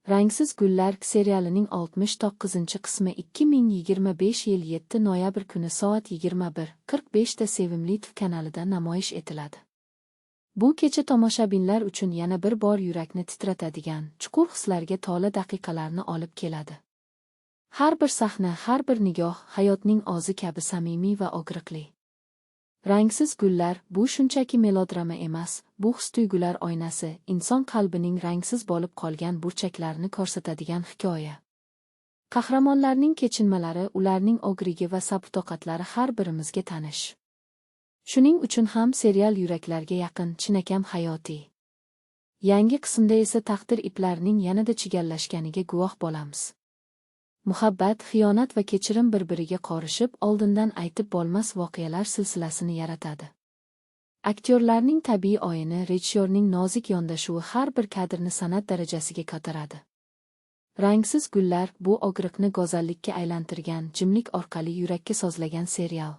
Rangsiz gullar serialining 69-qismi 2025 yil 7 noyabr kuni soat 21:45 da Sevimli TV kanalida namoyish etiladi. Bu kecha tomoshabinlar uchun yana bir bor yurakni titratadigan, chuqur hislarga to'la daqiqalarni olib keladi. Har bir sahna, har bir nigoh hayotning ozi kabi samimiy va og'riqli. Rangsiz gullar bu shunchaki melodrama emas, bu his-tuyg'ular oynasi, inson qalbining rangsiz bo'lib qolgan burchaklarini ko'rsatadigan hikoya. Qahramonlarning kechinmalari, ularning og'rigi va sabr-toqatlari har birimizga tanish. Shuning uchun ham serial yuraklarga yaqin, chinakam hayotiy. Yangi qismda esa taqdir iplarining yanada chigallashganiga guvoh bo'lamiz. Muhabbat, xiyonat va kechirim bir-biriga qorishib, oldindan aytib bo'lmas voqealar silsilasini yaratadi. Aktyorlarning tabiiy o'yini, rejissyorning nozik yondashuvi har bir kadrni san'at darajasiga ko'taradi. Rangsiz gullar bu og'riqni go'zallikka aylantirgan, jimlik orqali yurakka sozlagan serial.